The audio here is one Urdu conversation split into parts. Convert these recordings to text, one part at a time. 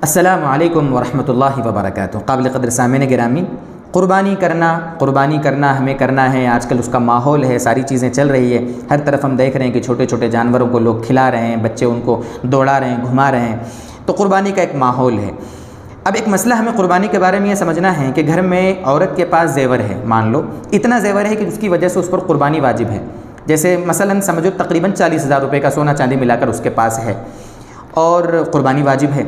السلام علیکم ورحمۃ اللہ وبرکاتہ۔ قابل قدر سامعین گرامی، قربانی کرنا ہمیں کرنا ہے۔ آج کل اس کا ماحول ہے، ساری چیزیں چل رہی ہے، ہر طرف ہم دیکھ رہے ہیں کہ چھوٹے چھوٹے جانوروں کو لوگ کھلا رہے ہیں، بچے ان کو دوڑا رہے ہیں، گھما رہے ہیں، تو قربانی کا ایک ماحول ہے۔ اب ایک مسئلہ ہمیں قربانی کے بارے میں یہ سمجھنا ہے کہ گھر میں عورت کے پاس زیور ہے، مان لو اتنا زیور ہے کہ جس کی وجہ سے اس پر قربانی واجب ہے، جیسے مثلاً سمجھو تقریباً 40,000 روپے کا سونا چاندی ملا کر اس کے پاس ہے اور قربانی واجب ہے۔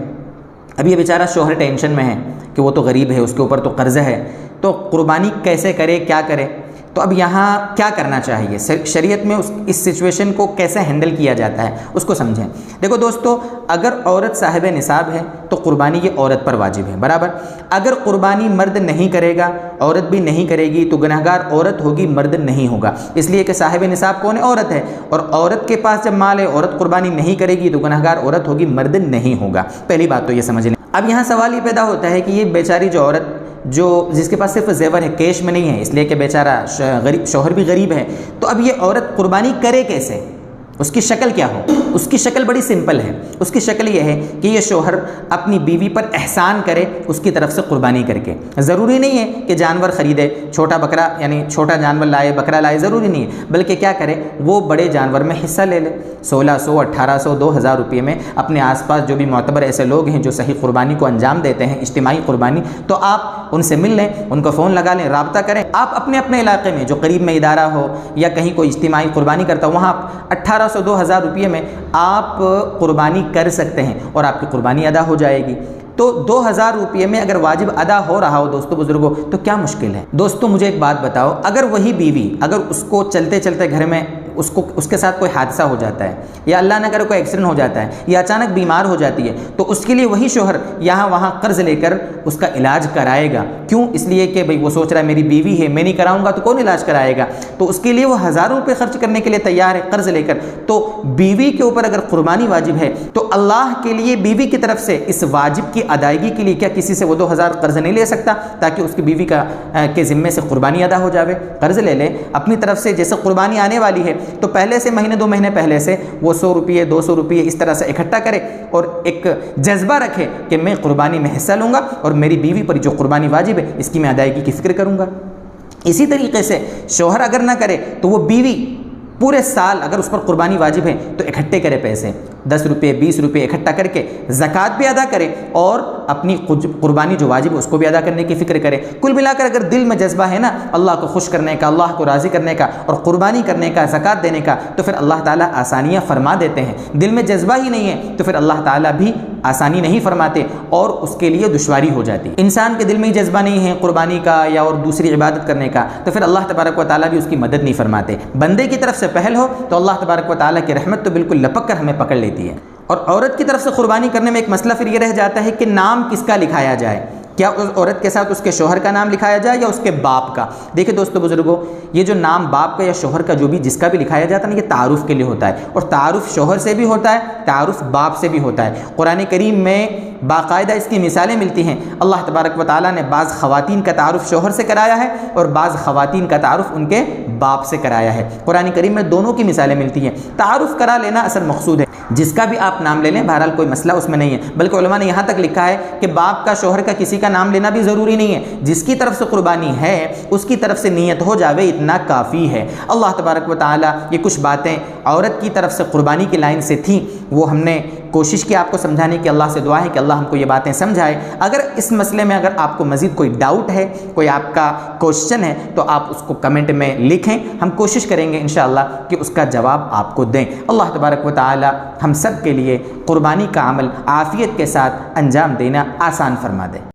اب یہ بیچارہ شوہر ٹینشن میں ہے کہ وہ تو غریب ہے، اس کے اوپر تو قرض ہے، تو قربانی کیسے کرے، کیا کرے؟ تو اب یہاں کیا کرنا چاہیے، شریعت میں اس سچویشن کو کیسے ہینڈل کیا جاتا ہے اس کو سمجھیں۔ دیکھو دوستو، اگر عورت صاحب نصاب ہے تو قربانی یہ عورت پر واجب ہے، برابر۔ اگر قربانی مرد نہیں کرے گا، عورت بھی نہیں کرے گی، تو گنہگار عورت ہوگی، مرد نہیں ہوگا، اس لیے کہ صاحب نصاب کون ہے؟ عورت ہے، اور عورت کے پاس جب مال ہے، عورت قربانی نہیں کرے گی تو گنہگار عورت ہوگی، مرد نہیں ہوگا۔ پہلی بات تو یہ سمجھ لیں۔ اب یہاں سوال یہ پیدا ہوتا ہے کہ یہ بیچاری جو عورت جس کے پاس صرف زیور ہے، کیش میں نہیں ہے، اس لیے کہ بیچارہ شوہر بھی غریب ہے، تو اب یہ عورت قربانی کرے کیسے؟ اس کی شکل کیا ہو؟ اس کی شکل بڑی سمپل ہے۔ اس کی شکل یہ ہے کہ یہ شوہر اپنی بیوی پر احسان کرے اس کی طرف سے قربانی کر کے۔ ضروری نہیں ہے کہ جانور خریدے، چھوٹا بکرا یعنی چھوٹا جانور لائے، بکرا لائے، ضروری نہیں ہے، بلکہ کیا کرے، وہ بڑے جانور میں حصہ لے لے، 1,600، 1,800، 2,000 روپے میں۔ اپنے آس پاس جو بھی معتبر ایسے لوگ ہیں جو صحیح قربانی کو انجام دیتے ہیں، اجتماعی قربانی، تو آپ ان سے مل لیں، ان کو فون لگا لیں، رابطہ کریں۔ آپ اپنے علاقے میں جو قریب میں ادارہ ہو یا کہیں کوئی اجتماعی قربانی کرتا ہو، وہاں 1,800، 2,000 روپے میں آپ قربانی کر سکتے ہیں اور آپ کی قربانی ادا ہو جائے گی۔ تو 2,000 روپے میں اگر واجب ادا ہو رہا ہو دوستو بزرگوں، تو کیا مشکل ہے؟ دوستو مجھے ایک بات بتاؤ، اگر وہی بیوی اگر اس کو چلتے چلتے گھر میں اس کے ساتھ کوئی حادثہ ہو جاتا ہے، یا اللہ نہ کرے کوئی ایکسیڈنٹ ہو جاتا ہے، یا اچانک بیمار ہو جاتی ہے، تو اس کے لیے وہی شوہر یہاں وہاں قرض لے کر اس کا علاج کرائے گا۔ کیوں؟ اس لیے کہ بھئی وہ سوچ رہا ہے میری بیوی ہے، میں نہیں کراؤں گا تو کون علاج کرائے گا؟ تو اس کے لیے وہ ہزاروں روپے خرچ کرنے کے لیے تیار ہے قرض لے کر۔ تو بیوی کے اوپر اگر قربانی واجب ہے تو اللہ کے لیے بیوی کی طرف سے اس واجب کی ادائیگی کے لیے کیا کسی سے وہ 2,000 قرض نہیں لے سکتا تاکہ اس کی بیوی کے ذمے سے قربانی ادا ہو جاوے؟ قرض لے لے اپنی طرف سے، جیسے قربانی آنے والی ہے تو پہلے سے مہینے 2 مہینے پہلے سے وہ 100 روپے 200 روپے اس طرح سے اکٹھا کرے اور ایک جذبہ رکھے کہ میں قربانی میں حصہ لوں گا اور میری بیوی پر جو قربانی واجب ہے اس کی میں ادائیگی کی فکر کروں گا۔ اسی طریقے سے شوہر اگر نہ کرے تو وہ بیوی پورے سال اگر اس پر قربانی واجب ہے تو اکٹھے کرے پیسے، 10 روپے 20 روپے اکٹھا کر کے زکوٰۃ بھی ادا کرے اور اپنی قربانی جو واجب ہے اس کو بھی ادا کرنے کی فکر کرے۔ کل ملا کر اگر دل میں جذبہ ہے نا اللہ کو خوش کرنے کا، اللہ کو راضی کرنے کا اور قربانی کرنے کا، زکوٰۃ دینے کا، تو پھر اللہ تعالیٰ آسانیاں فرما دیتے ہیں۔ دل میں جذبہ ہی نہیں ہے تو پھر اللہ تعالیٰ بھی آسانی نہیں فرماتے اور اس کے لیے دشواری ہو جاتی۔ انسان کے دل میں جذبہ نہیں ہے قربانی کا یا اور دوسری عبادت کرنے کا، تو پھر اللہ تبارک و تعالیٰ بھی اس کی مدد نہیں فرماتے۔ بندے کی طرف سے پہل ہو تو اللہ تبارک و تعالیٰ کی رحمت تو بالکل لپک کر ہمیں پکڑ لیتی ہے۔ اور عورت کی طرف سے قربانی کرنے میں ایک مسئلہ پھر یہ رہ جاتا ہے کہ نام کس کا لکھایا جائے؟ کیا اس عورت کے ساتھ اس کے شوہر کا نام لکھایا جائے یا اس کے باپ کا؟ دیکھیں دوستو بزرگوں، یہ جو نام باپ کا یا شوہر کا جس کا بھی لکھایا جاتا ہے نا، یہ تعارف کے لیے ہوتا ہے، اور تعارف شوہر سے بھی ہوتا ہے، تعارف باپ سے بھی ہوتا ہے۔ قرآن کریم میں باقاعدہ اس کی مثالیں ملتی ہیں۔ اللہ تبارک و تعالیٰ نے بعض خواتین کا تعارف شوہر سے کرایا ہے اور بعض خواتین کا تعارف ان کے باپ سے کرایا ہے۔ قرآن کریم میں دونوں کی مثالیں ملتی ہیں۔ تعارف کرا لینا اصل مقصود ہے، جس کا بھی آپ نام لے لیں، بہرحال کوئی مسئلہ اس میں نہیں ہے، بلکہ علماء نے یہاں تک لکھا ہے کہ باپ کا، شوہر کا، کسی کا نام لینا بھی ضروری نہیں ہے، جس کی طرف سے قربانی ہے اس کی طرف سے نیت ہو جاوے اتنا کافی ہے۔ اللہ تبارک و تعالیٰ یہ کچھ باتیں عورت کی طرف سے قربانی کی لائن سے تھیں، وہ ہم نے کوشش کی آپ کو سمجھانے کی۔ اللہ سے دعا ہے کہ اللہ ہم کو یہ باتیں سمجھائے۔ اگر اس مسئلے میں اگر آپ کو مزید کوئی ڈاؤٹ ہے، کوئی آپ کا کوشچن ہے، تو آپ اس کو کمنٹ میں لکھیں، ہم کوشش کریں گے انشاءاللہ کہ اس کا جواب آپ کو دیں۔ اللہ تبارک و تعالی ہم سب کے لیے قربانی کا عمل عافیت کے ساتھ انجام دینا آسان فرما دے۔